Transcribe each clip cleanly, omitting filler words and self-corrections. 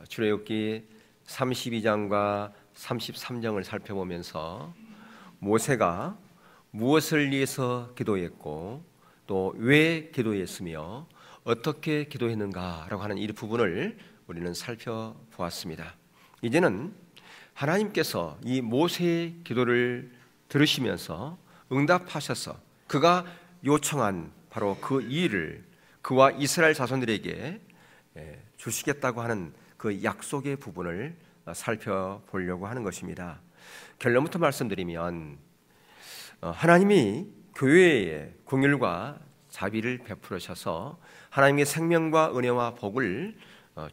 출애굽기 32장과 33장을 살펴보면서 모세가 무엇을 위해서 기도했고 또 왜 기도했으며 어떻게 기도했는가라고 하는 이 부분을 우리는 살펴보았습니다. 이제는 하나님께서 이 모세의 기도를 들으시면서 응답하셔서 그가 요청한 바로 그 일을 그와 이스라엘 자손들에게 주시겠다고 하는 그 약속의 부분을 살펴보려고 하는 것입니다. 결론부터 말씀드리면 하나님이 교회에 긍휼과 자비를 베풀으셔서 하나님의 생명과 은혜와 복을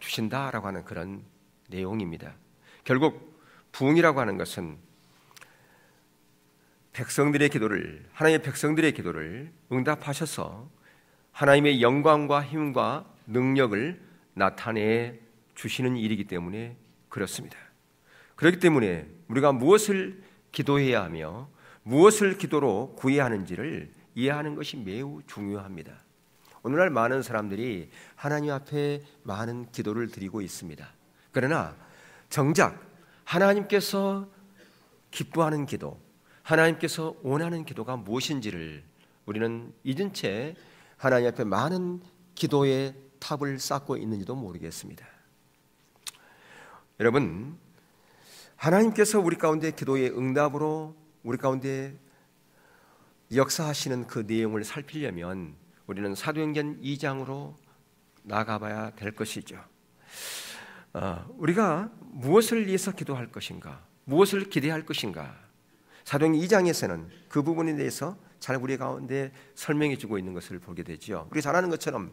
주신다라고 하는 그런 내용입니다. 결국 부흥이라고 하는 것은 하나님의 백성들의 기도를 응답하셔서 하나님의 영광과 힘과 능력을 나타내 주시는 일이기 때문에 그렇습니다. 그렇기 때문에 우리가 무엇을 기도해야 하며 무엇을 기도로 구해야 하는지를 이해하는 것이 매우 중요합니다. 오늘날 많은 사람들이 하나님 앞에 많은 기도를 드리고 있습니다. 그러나 정작 하나님께서 기뻐하는 기도, 하나님께서 원하는 기도가 무엇인지를 우리는 잊은 채 하나님 앞에 많은 기도의 탑을 쌓고 있는지도 모르겠습니다. 여러분, 하나님께서 우리 가운데 기도의 응답으로 우리 가운데 역사하시는 그 내용을 살피려면 우리는 사도행전 2장으로 나가봐야 될 것이죠. 우리가 무엇을 위해서 기도할 것인가, 무엇을 기대할 것인가, 사도행전 2장에서는 그 부분에 대해서 잘 우리 가운데 설명해 주고 있는 것을 보게 되죠. 우리 잘 아는 것처럼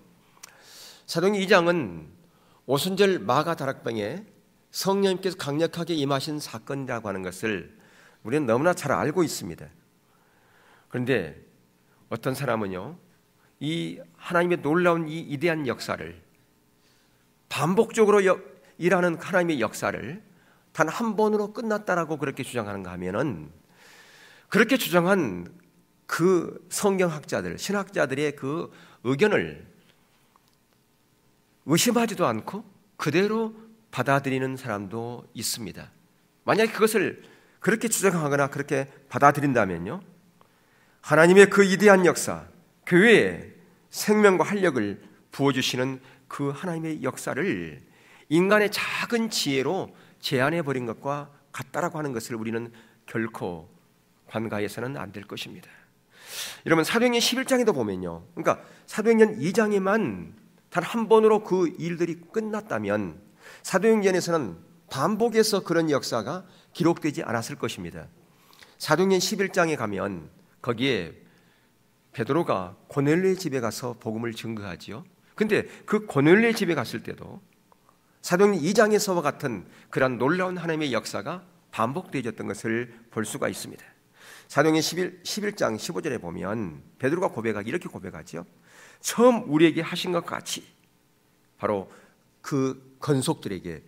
사도행전 2장은 오순절 마가다락방에 성령님께서 강력하게 임하신 사건이라고 하는 것을 우리는 너무나 잘 알고 있습니다. 그런데 어떤 사람은요, 이 하나님의 놀라운 이 위대한 역사를, 반복적으로 일하는 하나님의 역사를 단 한 번으로 끝났다라고 그렇게 주장하는가 하면은, 그렇게 주장한 그 성경학자들, 신학자들의 그 의견을 의심하지도 않고 그대로 받아들이는 사람도 있습니다. 만약에 그것을 그렇게 주장하거나 그렇게 받아들인다면요, 하나님의 그 위대한 역사, 교회에 생명과 활력을 부어주시는 그 하나님의 역사를 인간의 작은 지혜로 제한해버린 것과 같다라고 하는 것을 우리는 결코 관가해서는 안 될 것입니다. 여러분, 사도행전 11장에도 보면요, 그러니까 사도행전 2장에만 단 한 번으로 그 일들이 끝났다면 사도행전에서는 반복해서 그런 역사가 기록되지 않았을 것입니다. 사도행전 11장에 가면 거기에 베드로가 고넬료의 집에 가서 복음을 증거하지요. 근데 그 고넬료의 집에 갔을 때도 사도행전 2장에서와 같은 그런 놀라운 하나님의 역사가 반복되어졌던 것을 볼 수가 있습니다. 사도행전 11장 15절에 보면 베드로가 이렇게 고백하죠. 처음 우리에게 하신 것 같이 바로 그 건속들에게,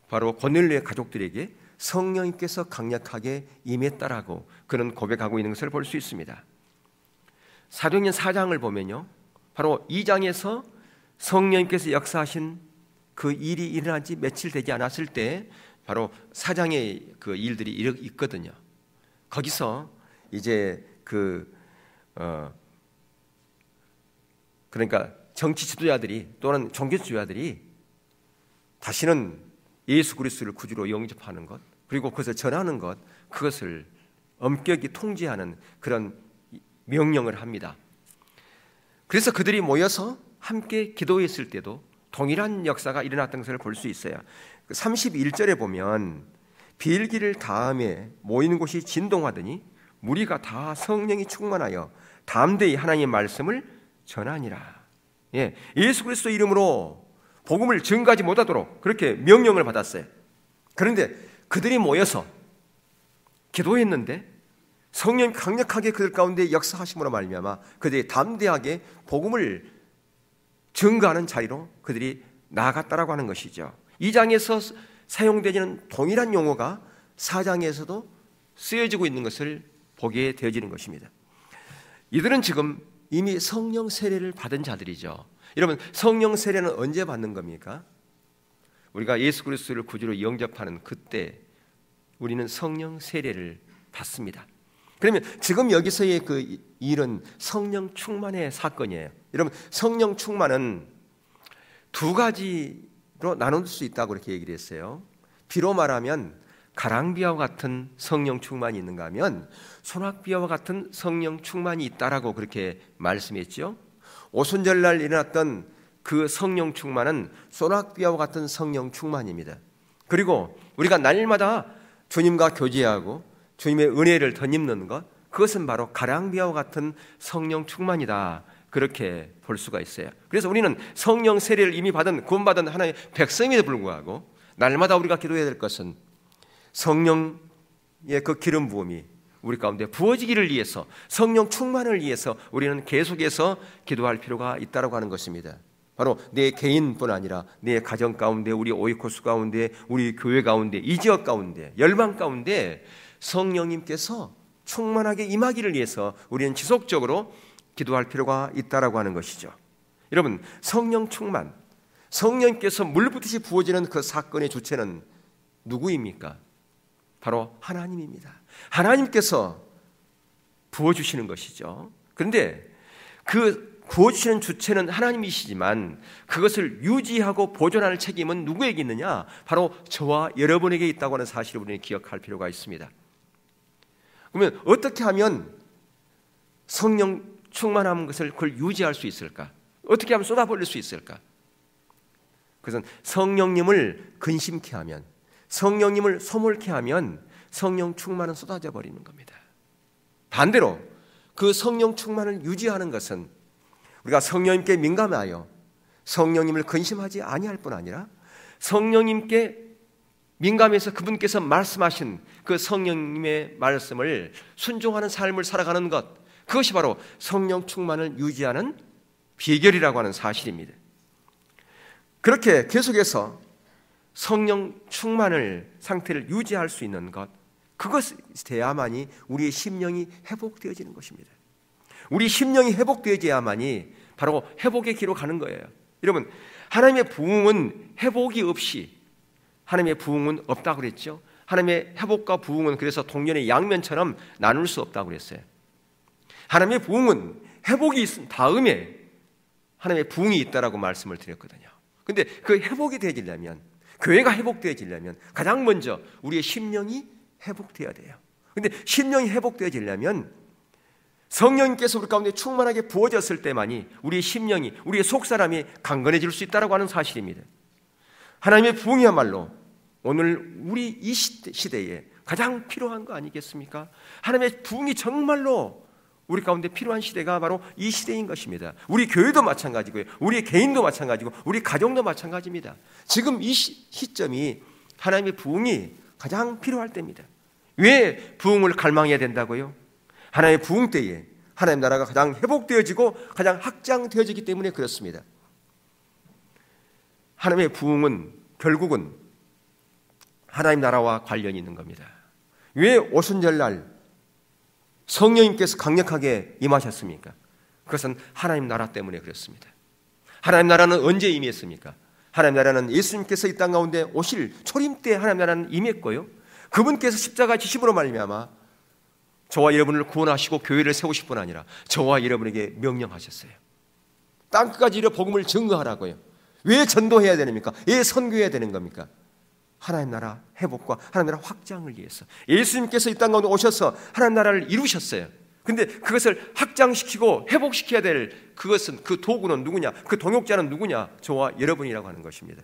바로 고넬료의 가족들에게 성령님께서 강력하게 임했다라고 그는 고백하고 있는 것을 볼 수 있습니다. 사도행전 4장을 보면요, 바로 2장에서 성령님께서 역사하신 그 일이 일어난 지 며칠 되지 않았을 때 바로 4장의 그 일들이 있거든요. 거기서 이제 그러니까 정치 지도자들이 또는 종교 지도자들이 다시는 예수 그리스도를 구주로 영접하는 것, 그리고 그것을 전하는 것, 그것을 엄격히 통제하는 그런 명령을 합니다. 그래서 그들이 모여서 함께 기도했을 때도 동일한 역사가 일어났던 것을 볼 수 있어요. 31절에 보면 비일기를 다음에 모이는 곳이 진동하더니 무리가 다 성령이 충만하여 담대히 하나님의 말씀을 전하니라. 예수 그리스도 이름으로 복음을 증거하지 못하도록 그렇게 명령을 받았어요. 그런데 그들이 모여서 기도했는데 성령이 강력하게 그들 가운데 역사하심으로 말미암아 그들이 담대하게 복음을 증거하는 자리로 그들이 나아갔다라고 하는 것이죠. 2장에서 사용되는 동일한 용어가 4장에서도 쓰여지고 있는 것을 보게 되어지는 것입니다. 이들은 지금 이미 성령 세례를 받은 자들이죠. 여러분, 성령 세례는 언제 받는 겁니까? 우리가 예수 그리스도를 구주로 영접하는 그때 우리는 성령 세례를 받습니다. 그러면 지금 여기서의 그 일은 성령 충만의 사건이에요. 여러분, 성령 충만은 두 가지로 나눌 수 있다고 그렇게 얘기를 했어요. 비로 말하면 가랑비와 같은 성령 충만이 있는가 하면 소낙비와 같은 성령 충만이 있다라고 그렇게 말씀했죠. 오순절날 일어났던 그 성령 충만은 소낙비와 같은 성령 충만입니다. 그리고 우리가 날마다 주님과 교제하고 주님의 은혜를 덧입는 것, 그것은 바로 가랑비와 같은 성령 충만이다, 그렇게 볼 수가 있어요. 그래서 우리는 성령 세례를 이미 받은 구원받은 하나님의 백성임에도 불구하고 날마다 우리가 기도해야 될 것은 성령의 그 기름 부음이 우리 가운데 부어지기를 위해서, 성령 충만을 위해서 우리는 계속해서 기도할 필요가 있다고 하는 것입니다. 바로 내 개인뿐 아니라 내 가정 가운데, 우리 오이코스 가운데, 우리 교회 가운데, 이 지역 가운데, 열방 가운데 성령님께서 충만하게 임하기를 위해서 우리는 지속적으로 기도할 필요가 있다고 하는 것이죠. 여러분, 성령 충만, 성령께서 물붓듯이 부어지는 그 사건의 주체는 누구입니까? 바로 하나님입니다. 하나님께서 부어주시는 것이죠. 그런데 그 부어주시는 주체는 하나님이시지만 그것을 유지하고 보존할 책임은 누구에게 있느냐? 바로 저와 여러분에게 있다고 하는 사실을 우리는 기억할 필요가 있습니다. 그러면 어떻게 하면 성령 충만한 것을 그걸 유지할 수 있을까? 어떻게 하면 쏟아버릴 수 있을까? 그것은 성령님을 근심케 하면, 성령님을 소몰케 하면 성령 충만은 쏟아져 버리는 겁니다. 반대로 그 성령 충만을 유지하는 것은 우리가 성령님께 민감하여 성령님을 근심하지 아니할 뿐 아니라 성령님께 민감해서 그분께서 말씀하신 그 성령님의 말씀을 순종하는 삶을 살아가는 것, 그것이 바로 성령 충만을 유지하는 비결이라고 하는 사실입니다. 그렇게 계속해서 성령 충만을 상태를 유지할 수 있는 것, 그것이 돼야만이 우리의 심령이 회복되어지는 것입니다. 우리 심령이 회복되어져야만이 바로 회복의 길로 가는 거예요. 여러분, 하나님의 부흥은 회복이 없이, 하나님의 부흥은 없다고 그랬죠. 하나님의 회복과 부흥은 그래서 동전의 양면처럼 나눌 수 없다고 그랬어요. 하나님의 부흥은 회복이 있은 다음에 하나님의 부흥이 있다라고 말씀을 드렸거든요. 근데 그 회복이 되어지려면, 교회가 회복되어지려면 가장 먼저 우리의 심령이 회복되어야 돼요. 근데 심령이 회복되어지려면 성령님께서 우리 가운데 충만하게 부어졌을 때만이 우리의 심령이, 우리의 속사람이 강건해질 수 있다고 하는 사실입니다. 하나님의 부흥이야말로 오늘 우리 이 시대에 가장 필요한 거 아니겠습니까? 하나님의 부흥이 정말로 우리 가운데 필요한 시대가 바로 이 시대인 것입니다. 우리 교회도 마찬가지고요, 우리 개인도 마찬가지고, 우리 가정도 마찬가지입니다. 지금 이 시점이 하나님의 부흥이 가장 필요할 때입니다. 왜 부흥을 갈망해야 된다고요? 하나님의 부흥 때에 하나님 나라가 가장 회복되어지고 가장 확장되어지기 때문에 그렇습니다. 하나님의 부흥은 결국은 하나님 나라와 관련이 있는 겁니다. 왜 오순절날 성령님께서 강력하게 임하셨습니까? 그것은 하나님 나라 때문에 그렇습니다. 하나님 나라는 언제 임했습니까? 하나님 나라는 예수님께서 이 땅 가운데 오실 초림 때 하나님 나라는 임했고요, 그분께서 십자가 지심으로 말미암아 저와 여러분을 구원하시고 교회를 세우실 뿐 아니라 저와 여러분에게 명령하셨어요. 땅끝까지 이르러 복음을 증거하라고요. 왜 전도해야 됩니까? 왜 선교해야 되는 겁니까? 하나님 나라 회복과 하나님 나라 확장을 위해서 예수님께서 이 땅 가운데 오셔서 하나님 나라를 이루셨어요. 근데 그것을 확장시키고 회복시켜야 될 그것은, 그 도구는 누구냐? 그 동역자는 누구냐? 저와 여러분이라고 하는 것입니다.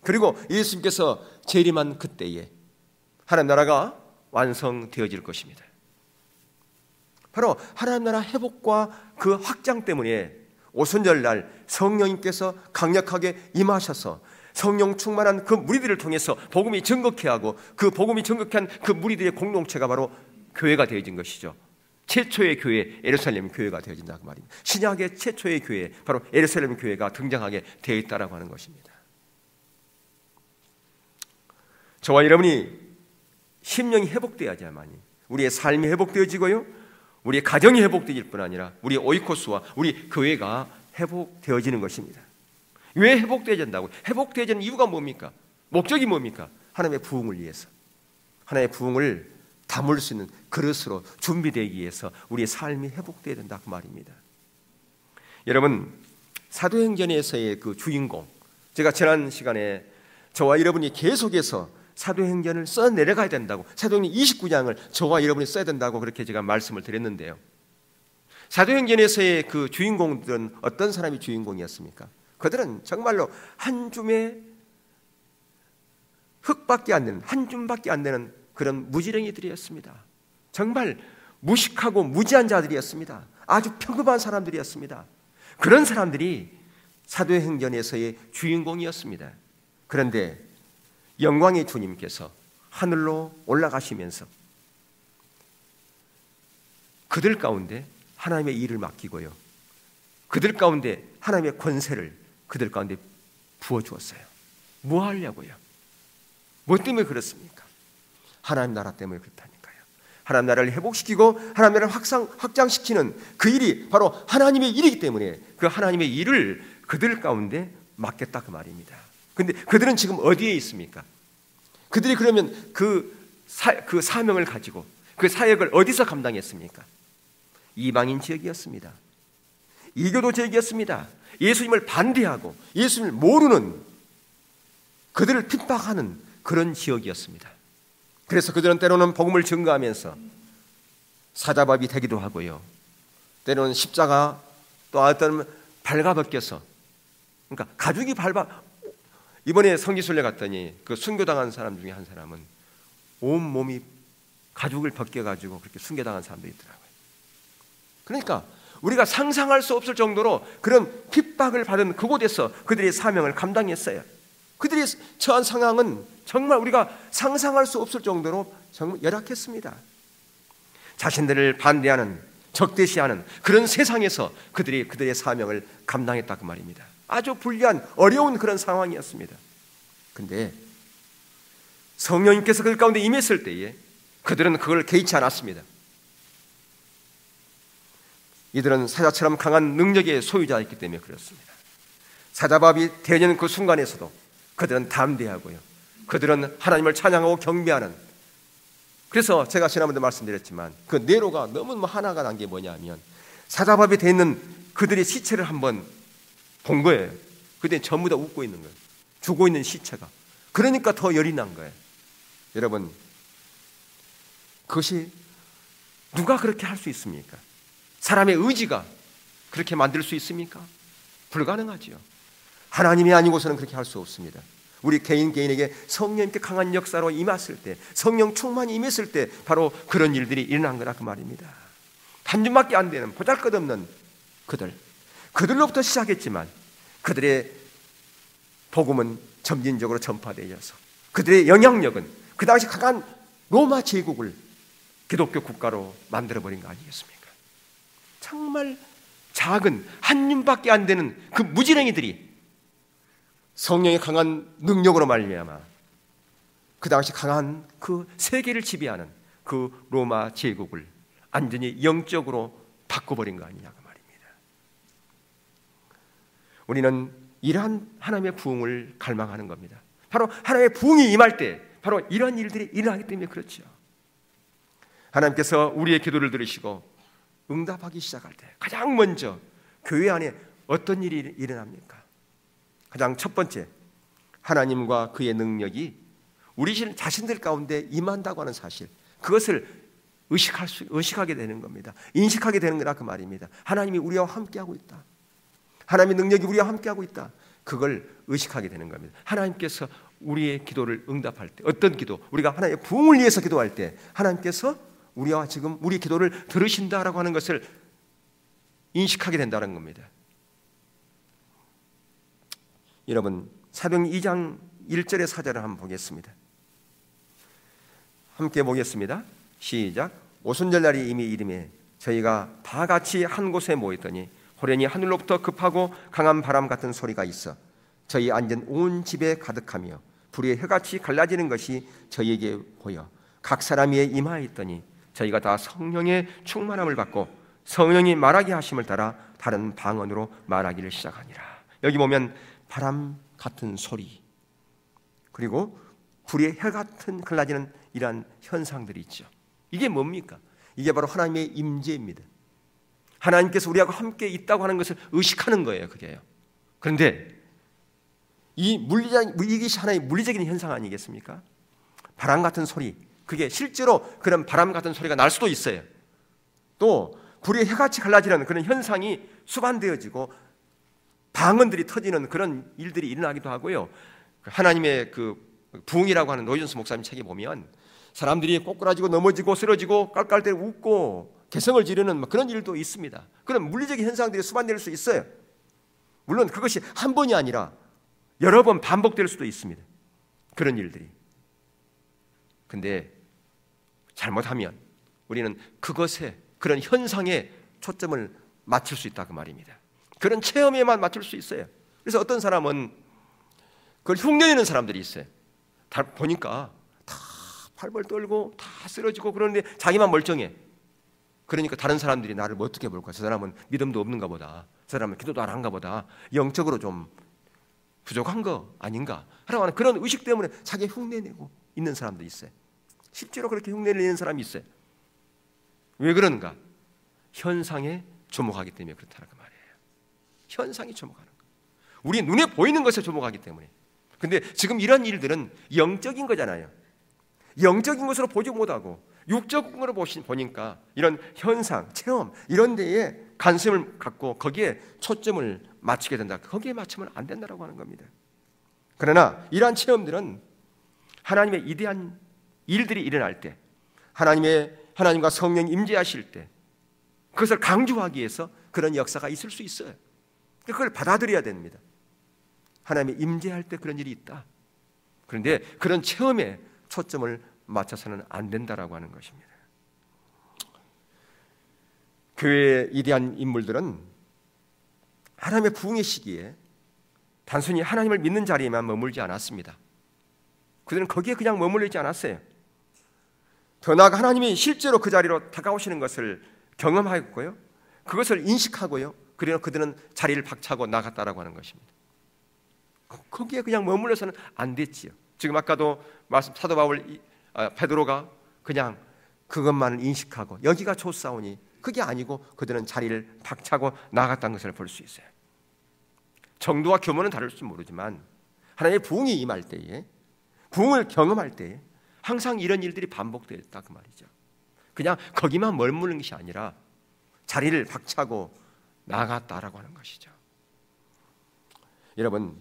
그리고 예수님께서 재림한 그때에 하나님 나라가 완성되어질 것입니다. 바로 하나님 나라 회복과 그 확장 때문에 오순절날 성령님께서 강력하게 임하셔서 성령 충만한 그 무리들을 통해서 복음이 증거케 하고, 그 복음이 증거케 한 그 무리들의 공동체가 바로 교회가 되어진 것이죠. 최초의 교회, 예루살렘 교회가 되어진다고 말입니다. 신약의 최초의 교회, 바로 예루살렘 교회가 등장하게 되어 있다라고 하는 것입니다. 저와 여러분이 심령이 회복되어야지만이 우리의 삶이 회복되어지고요, 우리의 가정이 회복되질 뿐 아니라 우리의 오이코스와 우리 교회가 회복되어지는 것입니다. 왜 회복되어야 된다고? 회복되어야 되는 이유가 뭡니까? 목적이 뭡니까? 하나님의 부흥을 위해서, 하나님의 부흥을 담을 수 있는 그릇으로 준비되기 위해서 우리의 삶이 회복되어야 된다 그 말입니다. 여러분, 사도행전에서의 그 주인공, 제가 지난 시간에 저와 여러분이 계속해서 사도행전을 써 내려가야 된다고, 사도행전 29장을 저와 여러분이 써야 된다고 그렇게 제가 말씀을 드렸는데요. 사도행전에서의 그 주인공들은 어떤 사람이 주인공이었습니까? 그들은 정말로 한 줌의 흙밖에 안 되는, 한 줌밖에 안 되는 그런 무지랭이들이었습니다. 정말 무식하고 무지한 자들이었습니다. 아주 평범한 사람들이었습니다. 그런 사람들이 사도행전에서의 주인공이었습니다. 그런데 영광의 주님께서 하늘로 올라가시면서 그들 가운데 하나님의 일을 맡기고요, 그들 가운데 하나님의 권세를 그들 가운데 부어주었어요. 뭐 하려고요? 뭐 때문에 그렇습니까? 하나님 나라 때문에 그렇다니까요. 하나님 나라를 회복시키고 하나님 나라를 확장시키는 그 일이 바로 하나님의 일이기 때문에 그 하나님의 일을 그들 가운데 맡겼다 그 말입니다. 그런데 그들은 지금 어디에 있습니까? 그들이 그러면 그 사명을 가지고 그 사역을 어디서 감당했습니까? 이방인 지역이었습니다. 이교도 지역이었습니다. 예수님을 반대하고 예수님을 모르는, 그들을 핍박하는 그런 지역이었습니다. 그래서 그들은 때로는 복음을 증거하면서 사자밥이 되기도 하고요, 때로는 십자가, 또 어떤 발가벗겨서, 그러니까 가죽이 이번에 성지순례 갔더니 그 순교당한 사람 중에 한 사람은 온 몸이 가죽을 벗겨가지고 그렇게 순교당한 사람도 있더라고요. 그러니까 우리가 상상할 수 없을 정도로 그런 핍박을 받은 그곳에서 그들의 사명을 감당했어요. 그들이 처한 상황은 정말 우리가 상상할 수 없을 정도로 정말 열악했습니다. 자신들을 반대하는, 적대시하는 그런 세상에서 그들의 사명을 감당했다 그 말입니다. 아주 불리한, 어려운 그런 상황이었습니다. 그런데 성령님께서 그들 가운데 임했을 때에 그들은 그걸 개의치 않았습니다. 이들은 사자처럼 강한 능력의 소유자였기 때문에 그렇습니다. 사자밥이 되는 그 순간에서도 그들은 담대하고요, 그들은 하나님을 찬양하고 경배하는, 그래서 제가 지난번에 말씀드렸지만 그 네로가 너무 하나가 난 게 뭐냐면 사자밥이 돼 있는 그들의 시체를 한번 본 거예요. 그때 전부 다 웃고 있는 거예요. 죽어 있는 시체가. 그러니까 더 열이 난 거예요. 여러분, 그것이 누가 그렇게 할 수 있습니까? 사람의 의지가 그렇게 만들 수 있습니까? 불가능하지요. 하나님이 아니고서는 그렇게 할 수 없습니다. 우리 개인에게 성령님께 강한 역사로 임했을 때, 성령 충만이 임했을 때 바로 그런 일들이 일어난 거라 그 말입니다. 한 줌밖에 안 되는 보잘것없는 그들로부터 시작했지만 그들의 복음은 점진적으로 전파되어서 그들의 영향력은 그 당시 강한 로마 제국을 기독교 국가로 만들어버린 거 아니겠습니까? 정말 작은 한 줌밖에 안 되는 그 무지랭이들이 성령의 강한 능력으로 말미암아 그 당시 강한 그 세계를 지배하는 그 로마 제국을 완전히 영적으로 바꿔버린 거 아니냐 그 말입니다. 우리는 이러한 하나님의 부흥을 갈망하는 겁니다. 바로 하나님의 부흥이 임할 때 바로 이러한 일들이 일어나기 때문에 그렇죠. 하나님께서 우리의 기도를 들으시고 응답하기 시작할 때 가장 먼저 교회 안에 어떤 일이 일어납니까? 가장 첫 번째, 하나님과 그의 능력이 우리 자신들 가운데 임한다고 하는 사실, 그것을 의식하게 되는 겁니다. 인식하게 되는 거라 그 말입니다. 하나님이 우리와 함께하고 있다, 하나님의 능력이 우리와 함께하고 있다, 그걸 의식하게 되는 겁니다. 하나님께서 우리의 기도를 응답할 때, 어떤 기도, 우리가 하나님의 부흥을 위해서 기도할 때 하나님께서 우리와 지금 우리 기도를 들으신다라고 하는 것을 인식하게 된다는 겁니다. 여러분, 사도행전 2장 1절의 사절을 한번 보겠습니다. 함께 보겠습니다. 시작. 오순절날이 이미 이름에 저희가 다 같이 한 곳에 모였더니 호련히 하늘로부터 급하고 강한 바람 같은 소리가 있어 저희 앉은 온 집에 가득하며 불의 혀같이 갈라지는 것이 저희에게 보여 각 사람 위에 임하였더니 저희가 다 성령의 충만함을 받고 성령이 말하게 하심을 따라 다른 방언으로 말하기를 시작하니라. 여기 보면 바람 같은 소리, 그리고 불의 해 같은 갈라지는 이러한 현상들이 있죠. 이게 뭡니까? 이게 바로 하나님의 임재입니다. 하나님께서 우리하고 함께 있다고 하는 것을 의식하는 거예요. 그게요. 그런데 이것이 하나의 물리적인 현상 아니겠습니까? 바람 같은 소리, 그게 실제로 그런 바람 같은 소리가 날 수도 있어요. 또 불이 해같이 갈라지는 그런 현상이 수반되어지고 방언들이 터지는 그런 일들이 일어나기도 하고요. 하나님의 그 부흥이라고 하는 노이존스 목사님 책에 보면 사람들이 꼬꾸라지고 넘어지고 쓰러지고 깔깔대고 웃고 개성을 지르는 그런 일도 있습니다. 그런 물리적인 현상들이 수반될 수 있어요. 물론 그것이 한 번이 아니라 여러 번 반복될 수도 있습니다. 그런 일들이. 근데 잘못하면 우리는 그것에, 그런 현상에 초점을 맞출 수 있다 그 말입니다. 그런 체험에만 맞출 수 있어요. 그래서 어떤 사람은 그걸 흉내내는 사람들이 있어요. 다 보니까 다 팔벌 떨고 다 쓰러지고 그러는데 자기만 멀쩡해. 그러니까 다른 사람들이 나를 뭐 어떻게 볼까? 저 사람은 믿음도 없는가 보다. 저 사람은 기도도 안 한가 보다. 영적으로 좀 부족한 거 아닌가 하라고 하는 그런 의식 때문에 자기 흉내내고 있는 사람도 있어요. 실제로 그렇게 흉내를 내는 사람이 있어요. 왜 그런가? 현상에 주목하기 때문에 그렇다는 그 말이에요. 현상에 주목하는 거. 우리 눈에 보이는 것에 주목하기 때문에. 근데 지금 이런 일들은 영적인 거잖아요. 영적인 것으로 보지 못하고 육적인 것으로 보니까 이런 현상, 체험 이런 데에 관심을 갖고 거기에 초점을 맞추게 된다. 거기에 맞추면 안 된다라고 하는 겁니다. 그러나 이러한 체험들은 하나님의 이대한 일들이 일어날 때, 하나님과 성령이 임재하실 때 그것을 강조하기 위해서 그런 역사가 있을 수 있어요. 그걸 받아들여야 됩니다. 하나님의 임재할 때 그런 일이 있다. 그런데 그런 체험에 초점을 맞춰서는 안 된다라고 하는 것입니다. 교회의 이대한 인물들은 하나님의 부흥의 시기에 단순히 하나님을 믿는 자리에만 머물지 않았습니다. 그들은 거기에 그냥 머물러 있지 않았어요. 더 나아가 하나님이 실제로 그 자리로 다가오시는 것을 경험하였고요. 그것을 인식하고요. 그리고 그들은 자리를 박차고 나갔다라고 하는 것입니다. 거기에 그냥 머물러서는 안 됐지요. 지금 아까도 말씀 사도 바울 베드로가 그냥 그것만을 인식하고 여기가 좋사오니 그게 아니고 그들은 자리를 박차고 나갔다는 것을 볼 수 있어요. 정도와 규모는 다를지 모르지만 하나님의 부흥이 임할 때에, 부흥을 경험할 때에 항상 이런 일들이 반복되었다 그 말이죠. 그냥 거기만 머무는 것이 아니라 자리를 박차고 나갔다라고 하는 것이죠. 여러분,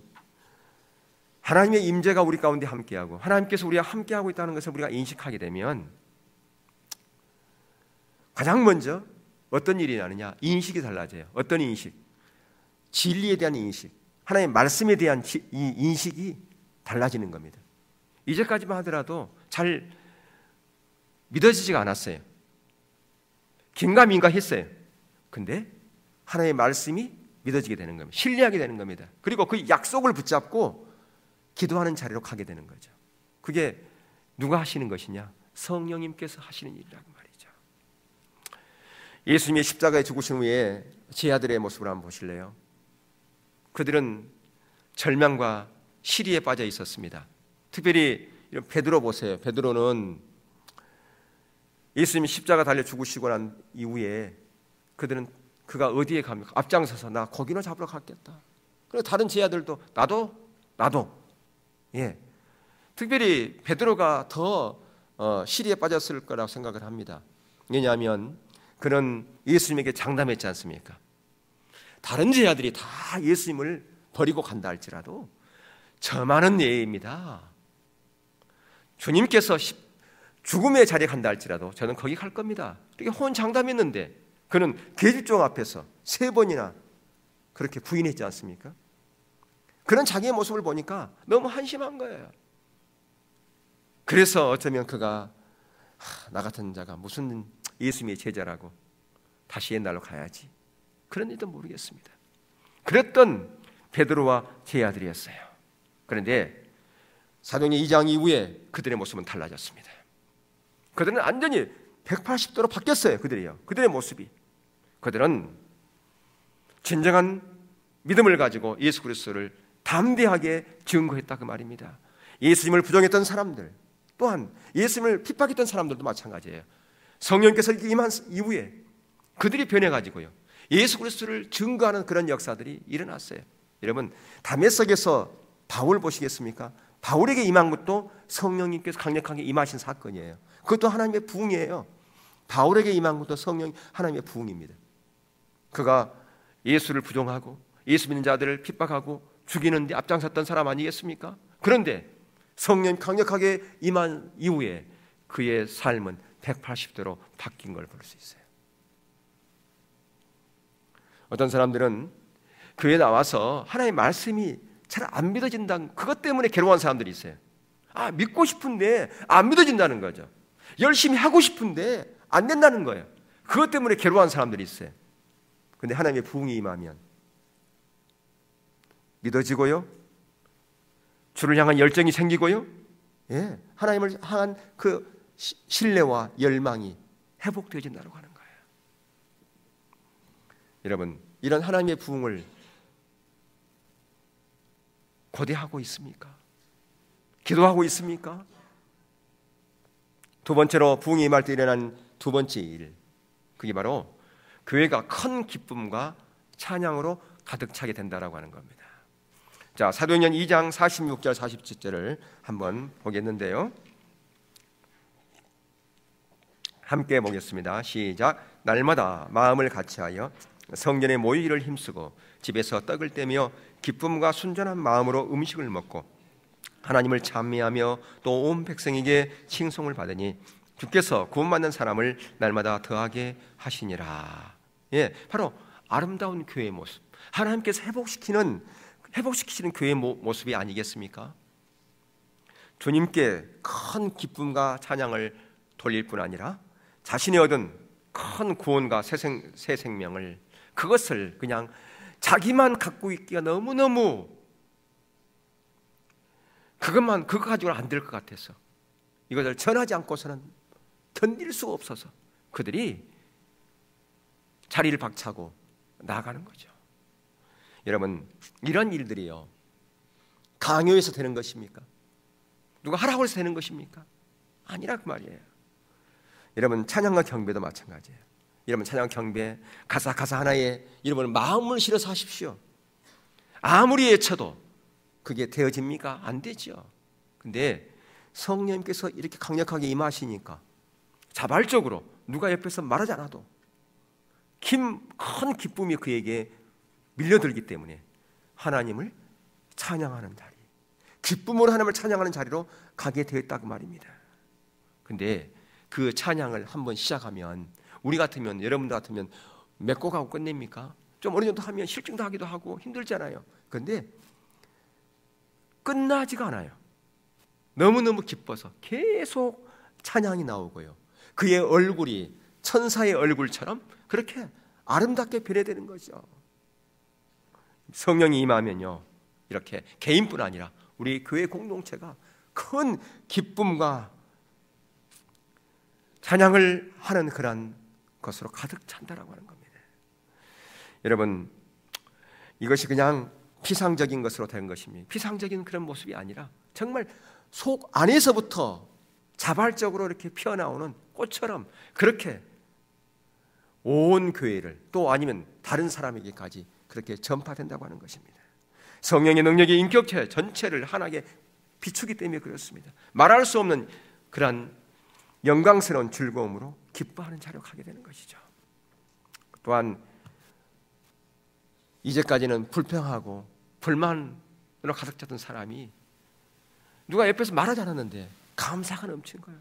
하나님의 임재가 우리 가운데 함께하고 하나님께서 우리와 함께하고 있다는 것을 우리가 인식하게 되면 가장 먼저 어떤 일이 나느냐? 인식이 달라져요. 어떤 인식? 진리에 대한 인식, 하나님의 말씀에 대한 이 인식이 달라지는 겁니다. 이제까지만 하더라도 잘 믿어지지가 않았어요. 긴가민가 했어요. 근데 하나님의 말씀이 믿어지게 되는 겁니다. 신뢰하게 되는 겁니다. 그리고 그 약속을 붙잡고 기도하는 자리로 가게 되는 거죠. 그게 누가 하시는 것이냐? 성령님께서 하시는 일이라고 말이죠. 예수님이 십자가에 죽으신 후에 제자들의 모습을 한번 보실래요? 그들은 절망과 시리에 빠져 있었습니다. 특별히 베드로 보세요. 베드로는 예수님이 십자가 달려 죽으시고 난 이후에 그가 어디에 갑니까? 앞장서서 나 고기나 잡으러 갔겠다. 그리고 다른 제자들도 나도 예. 특별히 베드로가 더 시리에 빠졌을 거라고 생각을 합니다. 왜냐하면 그는 예수님에게 장담했지 않습니까? 다른 제자들이 다 예수님을 버리고 간다 할지라도 저만은 예입니다. 주님께서 죽음의 자리에 간다 할지라도 저는 거기 갈 겁니다. 이렇게 호언장담했는데 그는 계집종 앞에서 3번이나 그렇게 부인했지 않습니까? 그런 자기의 모습을 보니까 너무 한심한 거예요. 그래서 어쩌면 그가 나 같은 자가 무슨 예수님의 제자라고 다시 옛날로 가야지, 그런 일도 모르겠습니다. 그랬던 베드로와 제자들이었어요. 그런데 사도행전 2장 이후에 그들의 모습은 달라졌습니다. 그들은 완전히 180도로 바뀌었어요. 그들의 모습이. 그들은 진정한 믿음을 가지고 예수 그리스도를 담대하게 증거했다 그 말입니다. 예수님을 부정했던 사람들, 또한 예수님을 핍박했던 사람들도 마찬가지예요. 성령께서 임한 이후에 그들이 변해가지고요, 예수 그리스도를 증거하는 그런 역사들이 일어났어요. 여러분, 다메섹에서 바울 보시겠습니까? 바울에게 임한 것도 성령님께서 강력하게 임하신 사건이에요. 그것도 하나님의 부흥이에요. 바울에게 임한 것도 성령 하나님의 부흥입니다. 그가 예수를 부정하고 예수 믿는 자들을 핍박하고 죽이는 데 앞장섰던 사람 아니겠습니까? 그런데 성령 강력하게 임한 이후에 그의 삶은 180도로 바뀐 걸 볼 수 있어요. 어떤 사람들은 교회에 나와서 하나님의 말씀이 잘 안 믿어진다는 그것 때문에 괴로워하는 사람들이 있어요. 믿고 싶은데 안 믿어진다는 거죠. 열심히 하고 싶은데 안 된다는 거예요. 그것 때문에 괴로워하는 사람들이 있어요. 그런데 하나님의 부흥이 임하면 믿어지고요, 주를 향한 열정이 생기고요, 하나님을 향한 그 신뢰와 열망이 회복되어진다고 하는 거예요. 여러분, 이런 하나님의 부흥을 고대하고 있습니까? 기도하고 있습니까? 두 번째로 부흥이 임할 때 일어난 두 번째 일, 그게 바로 교회가 큰 기쁨과 찬양으로 가득 차게 된다라고 하는 겁니다. 자, 사도행전 2장 46절 47절을 한번 보겠는데요, 함께 보겠습니다. 시작. 날마다 마음을 같이하여 성전에 모이기를 힘쓰고 집에서 떡을 떼며 기쁨과 순전한 마음으로 음식을 먹고 하나님을 찬미하며 또 온 백성에게 칭송을 받으니 주께서 구원받는 사람을 날마다 더하게 하시니라. 바로 아름다운 교회의 모습, 하나님께서 회복시키시는 교회의 모습이 아니겠습니까? 주님께 큰 기쁨과 찬양을 돌릴 뿐 아니라 자신이 얻은 큰 구원과 새 생명을, 그것을 그냥 자기만 갖고 있기가 너무너무, 그거 가지고는 안 될 것 같아서 이것을 전하지 않고서는 견딜 수가 없어서 그들이 자리를 박차고 나아가는 거죠. 여러분, 이런 일들이요, 강요해서 되는 것입니까? 누가 하라고 해서 되는 것입니까? 아니라 그 말이에요. 여러분, 찬양과 경배도 마찬가지예요. 여러분, 찬양 경배 가사 하나에 여러분 마음을 실어서 하십시오. 아무리 외쳐도 그게 되어집니까? 안 되죠. 근데 성령님께서 이렇게 강력하게 임하시니까 자발적으로 누가 옆에서 말하지 않아도 큰 기쁨이 그에게 밀려들기 때문에 하나님을 찬양하는 자리, 기쁨으로 하나님을 찬양하는 자리로 가게 되었다고 말입니다. 근데 그 찬양을 한번 시작하면 우리 같으면, 여러분들 같으면 몇 곡 하고 끝냅니까? 좀 어느 정도 하면 실증도 하기도 하고 힘들잖아요. 그런데 끝나지가 않아요. 너무너무 기뻐서 계속 찬양이 나오고요, 그의 얼굴이 천사의 얼굴처럼 그렇게 아름답게 변해되는 거죠. 성령이 임하면요, 이렇게 개인뿐 아니라 우리 교회 공동체가 큰 기쁨과 찬양을 하는 그런 것으로 가득 찬다라고 하는 겁니다. 여러분, 이것이 그냥 피상적인 것으로 된 것입니다. 피상적인 그런 모습이 아니라 정말 속 안에서부터 자발적으로 이렇게 피어나오는 꽃처럼 그렇게 온 교회를, 또 아니면 다른 사람에게까지 그렇게 전파된다고 하는 것입니다. 성령의 능력이 인격체 전체를 하나게 비추기 때문에 그렇습니다. 말할 수 없는 그러한 영광스러운 즐거움으로 기뻐하는 자로 가게 되는 것이죠. 또한 이제까지는 불평하고 불만으로 가득 찼던 사람이 누가 옆에서 말하지 않았는데 감사가 넘친 거예요.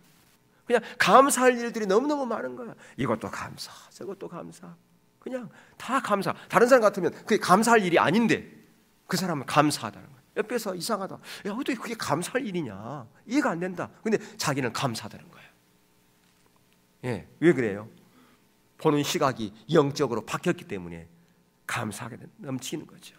그냥 감사할 일들이 너무너무 많은 거야. 이것도 감사, 저것도 감사, 그냥 다 감사. 다른 사람 같으면 그게 감사할 일이 아닌데 그 사람은 감사하다는 거예요. 옆에서 이상하다, 야, 어떻게 그게 감사할 일이냐, 이해가 안 된다. 근데 자기는 감사하다는 거예요. 왜 그래요? 보는 시각이 영적으로 바뀌었기 때문에 감사하게 넘치는 거죠.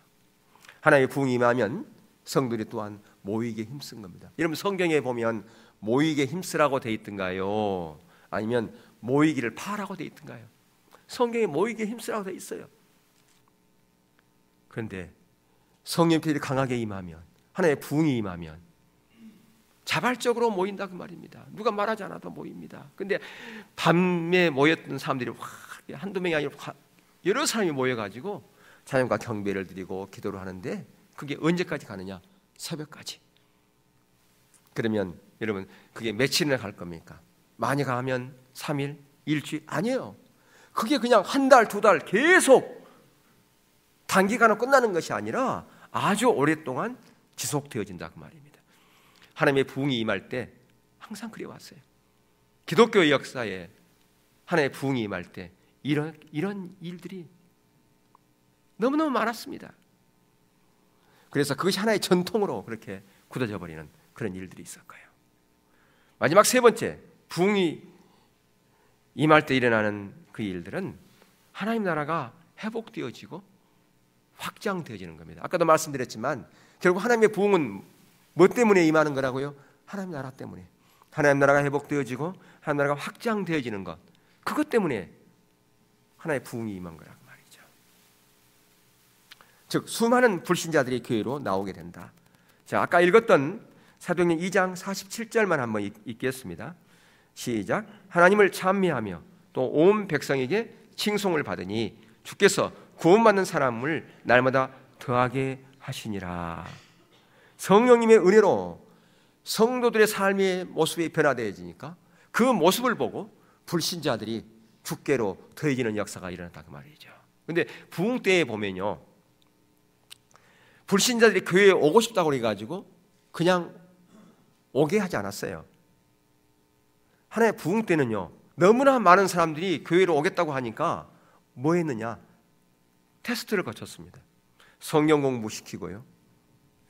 하나님의 부흥이 임하면 성도들이 또한 모이기에 힘쓴 겁니다. 여러분, 성경에 보면 모이기에 힘쓰라고 돼 있던가요? 아니면 모이기를 파라고 돼 있던가요? 성경에 모이기에 힘쓰라고 돼 있어요. 그런데 성령께서 강하게 임하면, 하나님의 부흥이 임하면 자발적으로 모인다 그 말입니다. 누가 말하지 않아도 모입니다. 근데 밤에 모였던 사람들이 한두 명이 아니라 여러 사람이 모여가지고 찬양과 경배를 드리고 기도를 하는데 그게 언제까지 가느냐? 새벽까지. 그러면 여러분 그게 며칠이나 갈 겁니까? 많이 가면 3일, 일주일? 아니에요. 그게 그냥 한 달, 두 달 계속 단기간으로 끝나는 것이 아니라 아주 오랫동안 지속되어진다 그 말입니다. 하나님의 부흥이 임할 때 항상 그래 왔어요. 기독교의 역사에 하나님의 부흥이 임할 때 이런 일들이 너무너무 많았습니다. 그래서 그것이 하나의 전통으로 그렇게 굳어져 버리는 그런 일들이 있을 거예요. 마지막 세 번째, 부흥이 임할 때 일어나는 그 일들은 하나님 나라가 회복되어지고 확장되어지는 겁니다. 아까도 말씀드렸지만 결국 하나님의 부흥은 뭐 때문에 임하는 거라고요? 하나님 나라 때문에. 하나님 나라가 회복되어지고 하나님 나라가 확장되어지는 것, 그것 때문에 하나님의 부흥이 임한 거라고 말이죠. 즉 수많은 불신자들이 교회로 나오게 된다. 자, 아까 읽었던 사도행전 2장 47절만 한번 읽겠습니다. 시작. 하나님을 찬미하며 또 온 백성에게 칭송을 받으니 주께서 구원받는 사람을 날마다 더하게 하시니라. 성령님의 은혜로 성도들의 삶의 모습이 변화되어지니까 그 모습을 보고 불신자들이 주께로 더해지는 역사가 일어났다 그 말이죠. 그런데 부흥 때에 보면요, 불신자들이 교회에 오고 싶다고 해가지고 그냥 오게 하지 않았어요. 하나의 부흥 때는요, 너무나 많은 사람들이 교회로 오겠다고 하니까 뭐 했느냐? 테스트를 거쳤습니다. 성경 공부시키고요.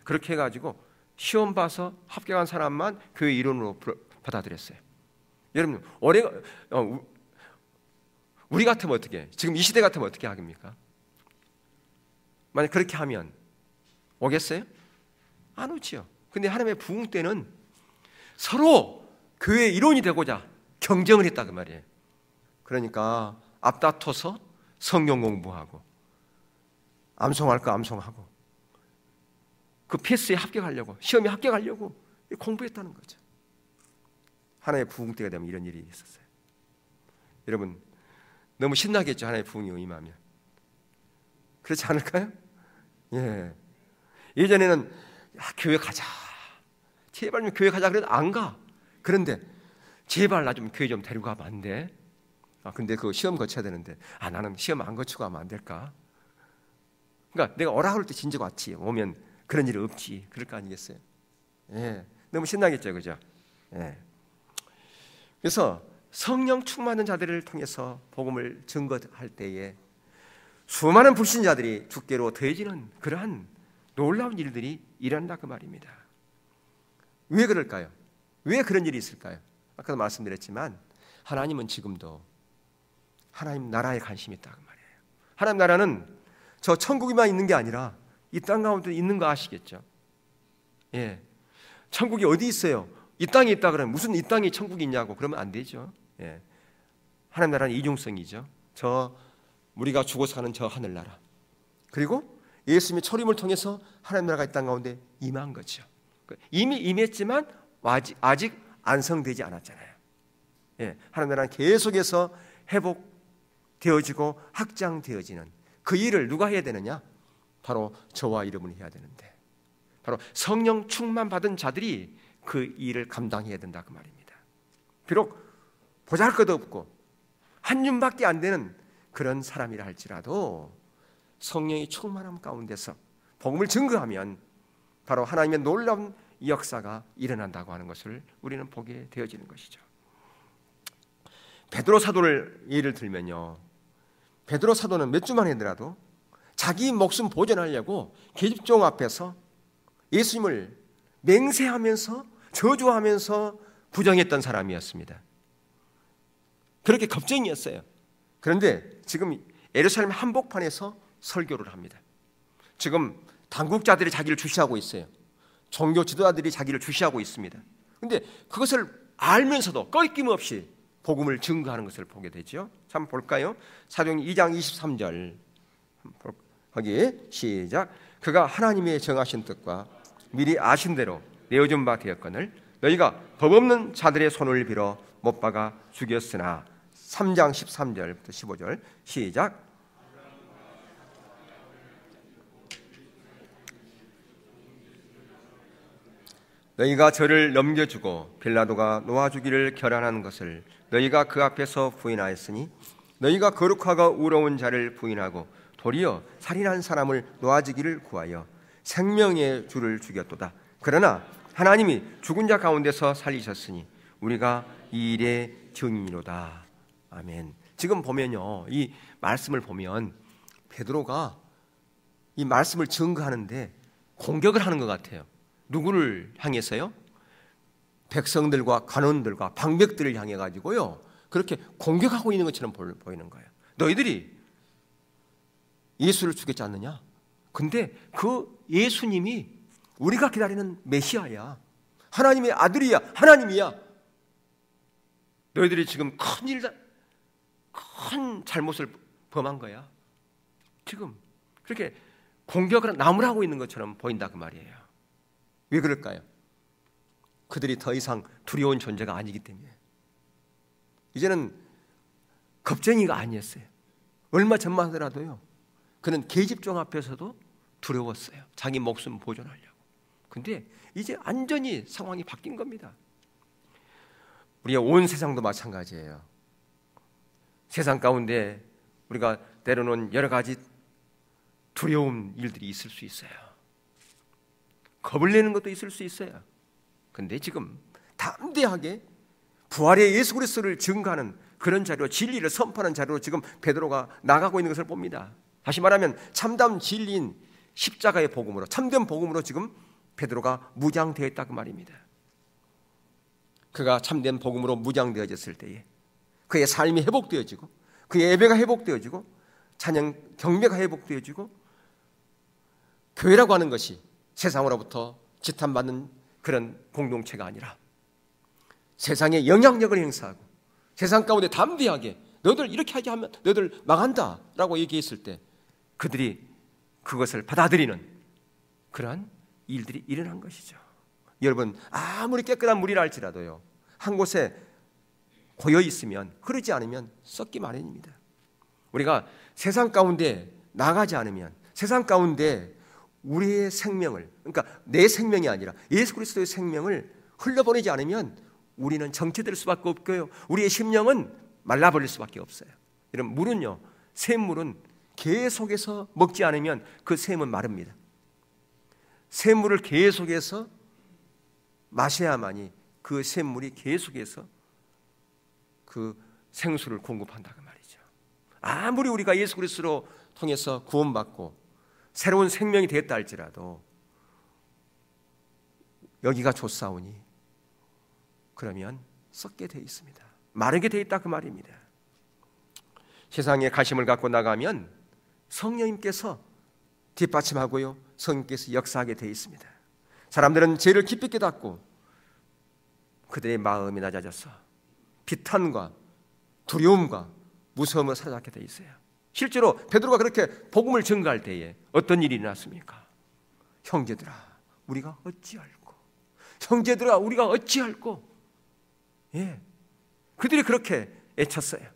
그렇게 해가지고 시험 봐서 합격한 사람만 교회 일원으로 받아들였어요. 여러분, 우리 같으면 어떻게 해요? 지금 이 시대 같으면 어떻게 하겠습니까? 만약 그렇게 하면 오겠어요? 안 오지요. 근데 하나님의 부흥 때는 서로 교회 일원이 되고자 경쟁을 했다 그 말이에요. 그러니까 앞다퉈서 성경 공부하고 암송할 거 암송하고 그 패스에 합격하려고, 시험에 합격하려고 공부했다는 거죠. 하나님의 부흥 때가 되면 이런 일이 있었어요. 여러분 너무 신나겠죠? 하나님의 부흥이 임하면. 그렇지 않을까요? 예. 예전에는 교회 가자, 제발 좀 교회 가자 그래도 안 가. 그런데 제발 나 좀 교회 좀 데리고 가면 안 돼? 근데 그 시험 거쳐야 되는데 나는 시험 안 거치고 하면 안 될까? 그러니까 내가 오라 그럴 때 진즉 왔지, 오면 그런 일이 없지, 그럴 거 아니겠어요? 예. 너무 신나겠죠, 그죠? 예. 그래서 성령 충만한 자들을 통해서 복음을 증거할 때에 수많은 불신자들이 주께로 더해지는 그러한 놀라운 일들이 일어난다 그 말입니다. 왜 그럴까요? 왜 그런 일이 있을까요? 아까도 말씀드렸지만 하나님은 지금도 하나님 나라에 관심이 있다 그 말이에요. 하나님 나라는 저 천국에만 있는 게 아니라 이 땅 가운데 있는 거 아시겠죠? 예. 천국이 어디 있어요? 이 땅에 있다 그러면 무슨 이 땅에 천국이 있냐고 그러면 안 되죠. 예. 하나님 나라는 이중성이죠. 저 우리가 죽어 사는 저 하늘나라, 그리고 예수님의 초림을 통해서 하나님 나라가 이 땅 가운데 임한 거죠. 이미 임했지만 아직 안성되지 않았잖아요. 예. 하나님 나라는 계속해서 회복되어지고 확장되어지는 그 일을 누가 해야 되느냐? 바로 저와 여러분이 해야 되는데, 바로 성령 충만 받은 자들이 그 일을 감당해야 된다 그 말입니다. 비록 보잘것도 없고 한 줌밖에 안 되는 그런 사람이라 할지라도 성령의 충만함 가운데서 복음을 증거하면 바로 하나님의 놀라운 역사가 일어난다고 하는 것을 우리는 보게 되어지는 것이죠. 베드로 사도를 예를 들면요, 베드로 사도는 몇 주만 하더라도 자기 목숨 보존하려고 계집종 앞에서 예수님을 맹세하면서 저주하면서 부정했던 사람이었습니다. 그렇게 겁쟁이였어요. 그런데 지금 예루살렘 한복판에서 설교를 합니다. 지금 당국자들이 자기를 주시하고 있어요. 종교 지도자들이 자기를 주시하고 있습니다. 그런데 그것을 알면서도 꺾임없이 복음을 증거하는 것을 보게 되죠. 한번 볼까요? 사도행전 2장 23절 거기 시작. 그가 하나님의 정하신 뜻과 미리 아신 대로 내어준 바 되었거늘 너희가 법 없는 자들의 손을 빌어 못 박아 죽였으나 3장 13절부터 15절 시작. 너희가 저를 넘겨주고 빌라도가 놓아주기를 결안한 것을 너희가 그 앞에서 부인하였으니 너희가 거룩하고 의로운 자를 부인하고 도리어 살인한 사람을 놓아주기를 구하여 생명의 주를 죽였도다. 그러나 하나님이 죽은 자 가운데서 살리셨으니 우리가 이 일의 증인이로다. 아멘. 지금 보면요, 이 말씀을 보면 베드로가 이 말씀을 증거하는데 공격을 하는 것 같아요. 누구를 향해서요? 백성들과 관원들과 방백들을 향해 가지고요, 그렇게 공격하고 있는 것처럼 보이는 거예요. 너희들이 예수를 죽였지 않느냐? 근데 그 예수님이 우리가 기다리는 메시아야. 하나님의 아들이야. 하나님이야. 너희들이 지금 큰 잘못을 범한 거야. 지금 그렇게 공격을 남을 하고 있는 것처럼 보인다 그 말이에요. 왜 그럴까요? 그들이 더 이상 두려운 존재가 아니기 때문에. 이제는 겁쟁이가 아니었어요. 얼마 전만 하더라도요, 그는 계집종 앞에서도 두려웠어요. 자기 목숨 보존하려고. 근데 이제 완전히 상황이 바뀐 겁니다. 우리의 온 세상도 마찬가지예요. 세상 가운데 우리가 때로는 여러 가지 두려운 일들이 있을 수 있어요. 겁을 내는 것도 있을 수 있어요. 근데 지금 담대하게 부활의 예수 그리스도를 증거하는 그런 자리로, 진리를 선포하는 자리로 지금 베드로가 나가고 있는 것을 봅니다. 다시 말하면 참담 진리인 십자가의 복음으로, 참된 복음으로 지금 베드로가 무장되어 있다 그 말입니다. 그가 참된 복음으로 무장되어졌을 때에 그의 삶이 회복되어지고 그의 예배가 회복되어지고 찬양 경배가 회복되어지고 교회라고 하는 것이 세상으로부터 지탄받는 그런 공동체가 아니라 세상에 영향력을 행사하고 세상 가운데 담대하게 너희들 이렇게 하게 하면 너희들 망한다 라고 얘기했을 때 그들이 그것을 받아들이는 그러한 일들이 일어난 것이죠. 여러분, 아무리 깨끗한 물이라 할지라도요, 한 곳에 고여 있으면, 흐르지 않으면 썩기 마련입니다. 우리가 세상 가운데 나가지 않으면, 세상 가운데 우리의 생명을, 그러니까 내 생명이 아니라 예수 그리스도의 생명을 흘려보내지 않으면 우리는 정체될 수밖에 없고요, 우리의 심령은 말라버릴 수밖에 없어요. 이런 물은요, 샘물은 계속해서 먹지 않으면 그 샘은 마릅니다. 샘물을 계속해서 마셔야만이 그 샘물이 계속해서 그 생수를 공급한다 그 말이죠. 아무리 우리가 예수 그리스도로 통해서 구원받고 새로운 생명이 되었다 할지라도 여기가 좁사오니 그러면 썩게 되어 있습니다. 마르게 되어 있다 그 말입니다. 세상에 가심을 갖고 나가면 성령님께서 뒷받침하고요, 성령께서 역사하게 되어 있습니다. 사람들은 죄를 깊이 깨닫고 그들의 마음이 낮아져서 비탄과 두려움과 무서움을 사로잡게 되어 있어요. 실제로 베드로가 그렇게 복음을 증거할 때에 어떤 일이 일어났습니까? 형제들아 우리가 어찌할꼬, 형제들아 우리가 어찌할꼬. 예, 그들이 그렇게 애쳤어요.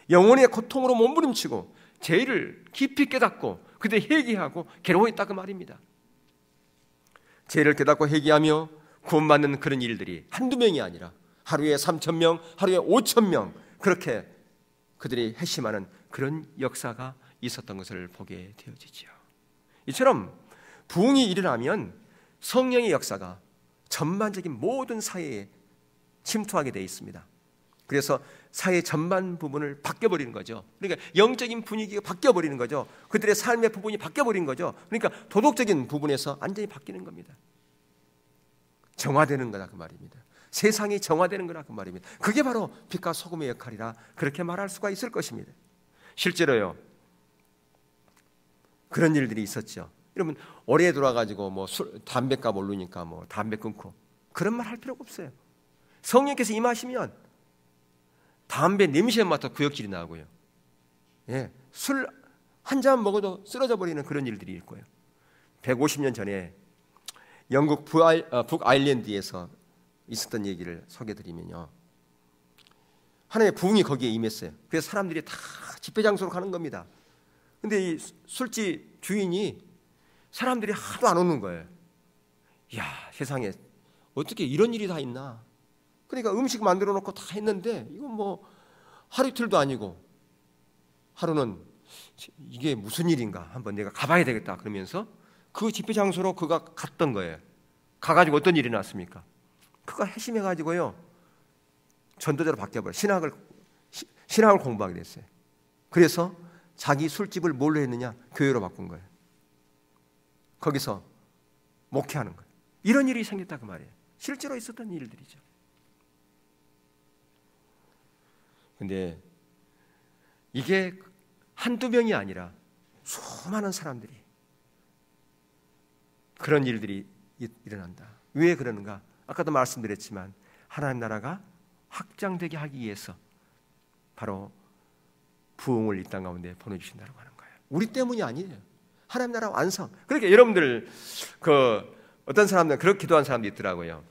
영혼의 고통으로 몸부림치고 죄를 깊이 깨닫고 그들이 회개하고 괴로워했다 그 말입니다. 죄를 깨닫고 회개하며 구원받는 그런 일들이 한두 명이 아니라 하루에 3,000명, 하루에 5,000명 그렇게 그들이 회심하는 그런 역사가 있었던 것을 보게 되어지죠. 이처럼 부흥이 일어나면 성령의 역사가 전반적인 모든 사회에 침투하게 되어 있습니다. 그래서 사회 전반 부분을 바뀌어버리는 거죠. 그러니까 영적인 분위기가 바뀌어버리는 거죠. 그들의 삶의 부분이 바뀌어버리는 거죠. 그러니까 도덕적인 부분에서 완전히 바뀌는 겁니다. 정화되는 거다 그 말입니다. 세상이 정화되는 거다 그 말입니다. 그게 바로 빛과 소금의 역할이라 그렇게 말할 수가 있을 것입니다. 실제로요, 그런 일들이 있었죠. 여러분, 올해 들어와가지고 뭐 담배값 오르니까 뭐 담배 끊고 그런 말 할 필요가 없어요. 성령께서 임하시면 담배 냄새 맡아 구역질이 나고요. 예, 술 한 잔 먹어도 쓰러져 버리는 그런 일들이 있고요. 150년 전에 영국 북아일랜드에서 있었던 얘기를 소개해드리면요, 하나님의 부흥이 거기에 임했어요. 그래서 사람들이 다 집회 장소로 가는 겁니다. 근데 이 술집 주인이 사람들이 하도 안 오는 거예요. 이야, 세상에 어떻게 이런 일이 다 있나. 그러니까 음식 만들어 놓고 다 했는데 이건 뭐 하루 이틀도 아니고 하루는 이게 무슨 일인가 한번 내가 가봐야 되겠다 그러면서 그 집회 장소로 그가 갔던 거예요. 가가지고 어떤 일이 났습니까? 그가 회심해가지고요 전도자로 바뀌어버려 신학을 공부하게 됐어요. 그래서 자기 술집을 뭘로 했느냐? 교회로 바꾼 거예요. 거기서 목회하는 거예요. 이런 일이 생겼다 그 말이에요. 실제로 있었던 일들이죠. 근데 이게 한두 명이 아니라 수많은 사람들이 그런 일들이 일어난다. 왜 그러는가? 아까도 말씀드렸지만 하나님 나라가 확장되게 하기 위해서 바로 부흥을 이 땅 가운데 보내주신다고 하는 거예요. 우리 때문이 아니에요. 하나님 나라 완성. 그러니까 여러분들 어떤 사람들은 그렇게 기도한 사람도 있더라고요.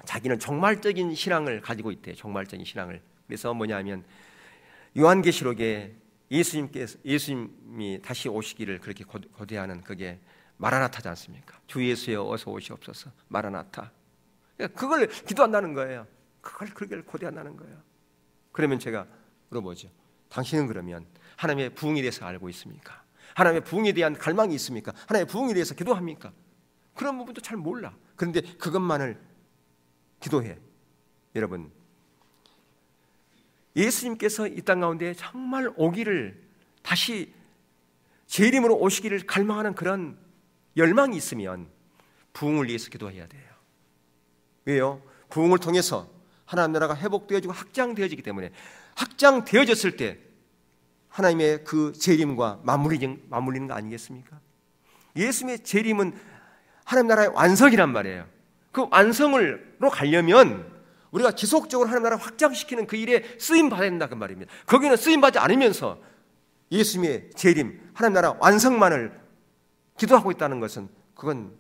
자기는 종말적인 신앙을 가지고 있대요. 종말적인 신앙을. 그래서 뭐냐면 요한계시록에 예수님이 다시 오시기를 그렇게 고대하는 그게 마라나타지 않습니까? 주 예수여 어서 오시옵소서. 마라나타. 그걸 기도한다는 거예요. 그걸 그렇게 고대한다는 거예요. 그러면 제가 물어보죠. 당신은 그러면 하나님의 부흥에 대해서 알고 있습니까? 하나님의 부흥에 대한 갈망이 있습니까? 하나님의 부흥에 대해서 기도합니까? 그런 부분도 잘 몰라. 그런데 그것만을 기도해. 여러분, 예수님께서 이 땅 가운데 정말 오기를 다시 제 이름으로 오시기를 갈망하는 그런 열망이 있으면 부흥을 위해서 기도해야 돼요. 왜요? 부흥을 통해서 하나님 나라가 회복되어지고 확장되어지기 때문에 확장되어졌을 때 하나님의 그 재림과 맞물리는 거 아니겠습니까? 예수님의 재림은 하나님 나라의 완성이란 말이에요. 그 완성으로 가려면 우리가 지속적으로 하나님 나라를 확장시키는 그 일에 쓰임받아야 된다 그 말입니다. 거기는 쓰임받지 않으면서 예수님의 재림, 하나님 나라 완성만을 기도하고 있다는 것은 그건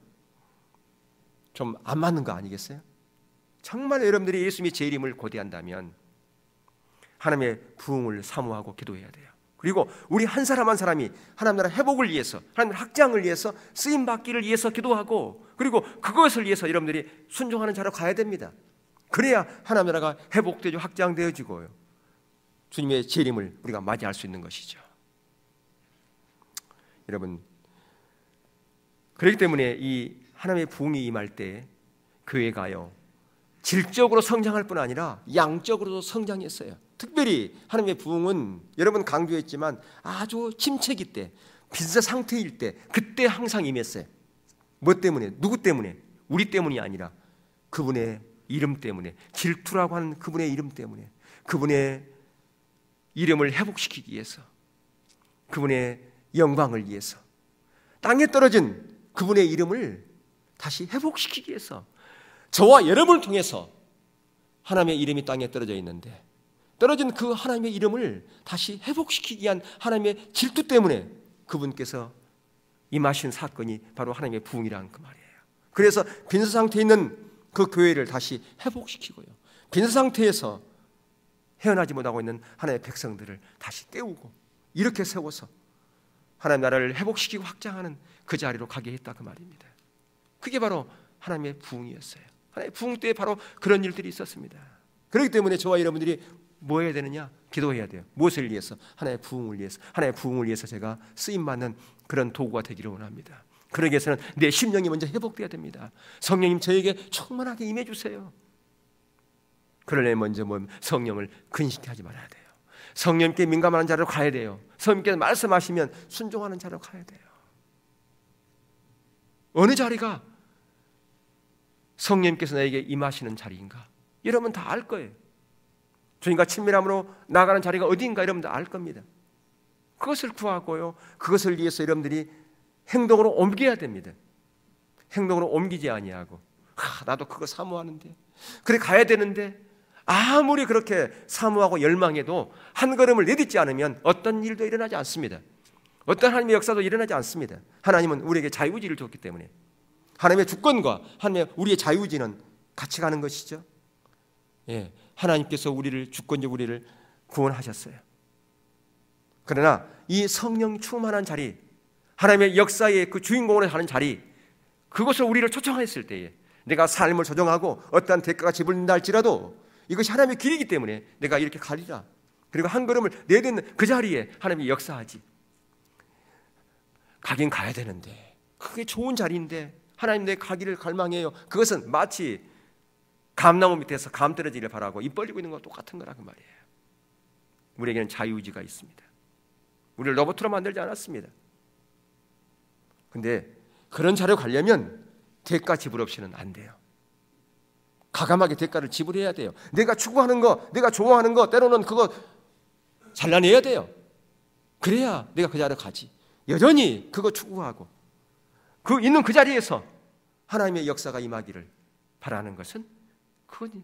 좀 안 맞는 거 아니겠어요? 정말 여러분들이 예수님의 재림을 고대한다면 하나님의 부흥을 사모하고 기도해야 돼요. 그리고 우리 한 사람 한 사람이 하나님 나라 회복을 위해서, 하나님 확장을 위해서, 쓰임받기를 위해서 기도하고, 그리고 그것을 위해서 여러분들이 순종하는 자로 가야 됩니다. 그래야 하나님 나라가 회복되고 확장되어지고요, 주님의 재림을 우리가 맞이할 수 있는 것이죠. 여러분, 그렇기 때문에 이 하나님의 부흥이 임할 때 교회가요 질적으로 성장할 뿐 아니라 양적으로도 성장했어요. 특별히 하나님의 부흥은 여러분 강조했지만 아주 침체기 때, 빈사 상태일 때, 그때 항상 임했어요. 뭐 때문에? 누구 때문에? 우리 때문이 아니라 그분의 이름 때문에, 질투라고 하는 그분의 이름 때문에, 그분의 이름을 회복시키기 위해서, 그분의 영광을 위해서, 땅에 떨어진 그분의 이름을 다시 회복시키기 위해서, 저와 여러분을 통해서 하나님의 이름이 땅에 떨어져 있는데 떨어진 그 하나님의 이름을 다시 회복시키기 위한 하나님의 질투 때문에 그분께서 임하신 사건이 바로 하나님의 부흥이라는 그 말이에요. 그래서 빈사 상태에 있는 그 교회를 다시 회복시키고요, 빈사 상태에서 헤어나지 못하고 있는 하나님의 백성들을 다시 깨우고 이렇게 세워서 하나님 나라를 회복시키고 확장하는 그 자리로 가게 했다 그 말입니다. 그게 바로 하나님의 부흥이었어요. 하나님의 부흥 때에 바로 그런 일들이 있었습니다. 그렇기 때문에 저와 여러분들이 뭐 해야 되느냐? 기도해야 돼요. 무엇을 위해서? 하나님의 부흥을 위해서. 하나님의 부흥을 위해서 제가 쓰임받는 그런 도구가 되기를 원합니다. 그러기 위해서는 내 심령이 먼저 회복돼야 됩니다. 성령님 저에게 충만하게 임해 주세요. 그러려면 먼저 성령을 근심케 하지 말아야 돼요. 성령님께 민감한 자로 가야 돼요. 성령님께서 말씀하시면 순종하는 자로 가야 돼요. 어느 자리가 성령님께서 나에게 임하시는 자리인가? 여러분 다 알 거예요. 주님과 친밀함으로 나가는 자리가 어디인가 여러분들 알 겁니다. 그것을 구하고요, 그것을 위해서 여러분들이 행동으로 옮겨야 됩니다. 행동으로 옮기지 아니하고 나도 그거 사모하는데, 그래 가야 되는데 아무리 그렇게 사모하고 열망해도 한 걸음을 내딛지 않으면 어떤 일도 일어나지 않습니다. 어떤 하나님의 역사도 일어나지 않습니다. 하나님은 우리에게 자유의지를 줬기 때문에 하나님의 주권과 하나님의 우리의 자유의지는 같이 가는 것이죠. 예, 하나님께서 우리를 주권적 우리를 구원하셨어요. 그러나 이 성령 충만한 자리, 하나님의 역사의 그 주인공으로 하는 자리, 그것을 우리를 초청했을 때에 내가 삶을 조정하고 어떠한 대가가 지불된다 할지라도 이것이 하나님의 길이기 때문에 내가 이렇게 가리라. 그리고 한 걸음을 내딛는 그 자리에 하나님이 역사하지. 가긴 가야 되는데, 그게 좋은 자리인데 하나님 내 가기를 갈망해요. 그것은 마치 감나무 밑에서 감 떨어지기를 바라고 입 벌리고 있는 것과 똑같은 거라 그 말이에요. 우리에게는 자유의지가 있습니다. 우리를 로봇으로 만들지 않았습니다. 근데 그런 자리로 가려면 대가 지불 없이는 안 돼요. 가감하게 대가를 지불해야 돼요. 내가 추구하는 거, 내가 좋아하는 거, 때로는 그거 잘라내야 돼요. 그래야 내가 그 자리로 가지. 여전히 그거 추구하고 그 있는 그 자리에서 하나님의 역사가 임하기를 바라는 것은 그건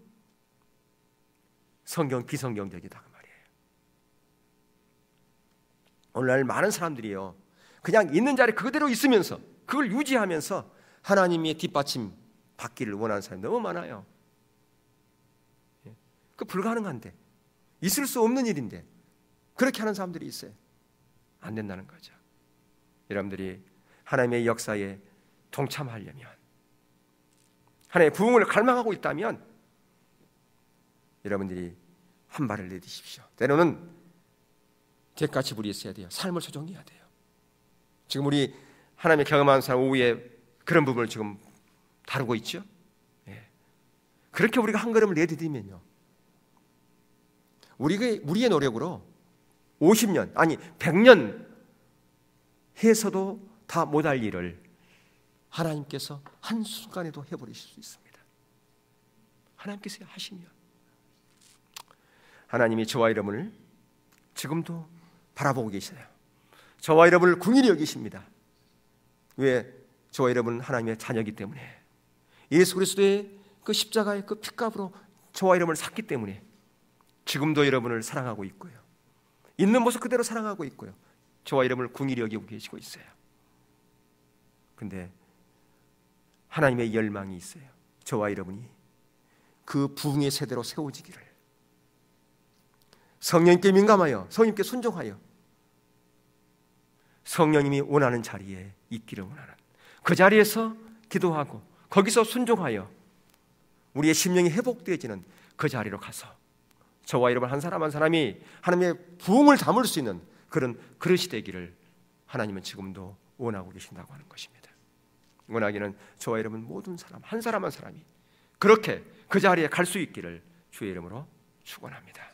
성경 비성경적이다 그 말이에요. 오늘날 많은 사람들이요, 그냥 있는 자리 그대로 있으면서 그걸 유지하면서 하나님의 뒷받침 받기를 원하는 사람이 너무 많아요. 그 불가능한데, 있을 수 없는 일인데 그렇게 하는 사람들이 있어요. 안 된다는 거죠. 여러분들이 하나님의 역사에 동참하려면, 하나님의 부흥을 갈망하고 있다면 여러분들이 한 발을 내딛으십시오. 때로는 대가 지불이 있어야 돼요. 삶을 조정해야 돼요. 지금 우리 하나님의 경험하는 사람 오후에 그런 부분을 지금 다루고 있죠. 예. 그렇게 우리가 한 걸음을 내디디면요, 우리의 노력으로 50년 아니 100년 해서도 다 못할 일을 하나님께서 한순간에도 해버리실 수 있습니다. 하나님께서 하시면, 하나님이 저와 여러분을 지금도 바라보고 계셔요. 저와 여러분을 긍휼히 여기십니다. 왜? 저와 여러분은 하나님의 자녀이기 때문에, 예수 그리스도의 그 십자가의 그 핏값으로 저와 여러분을 샀기 때문에 지금도 여러분을 사랑하고 있고요, 있는 모습 그대로 사랑하고 있고요, 저와 여러분을 긍휼히 여기고 계시고 있어요. 근데 하나님의 열망이 있어요. 저와 여러분이 그 부흥의 세대로 세워지기를, 성령님께 민감하여 성령님께 순종하여 성령님이 원하는 자리에 있기를 원하는, 그 자리에서 기도하고 거기서 순종하여 우리의 심령이 회복되어지는 그 자리로 가서 저와 여러분 한 사람 한 사람이 하나님의 부흥을 담을 수 있는 그런 그릇이 되기를 하나님은 지금도 원하고 계신다고 하는 것입니다. 원하기는 저와 여러분 모든 사람 한 사람이 그렇게 그 자리에 갈 수 있기를 주의 이름으로 축원합니다.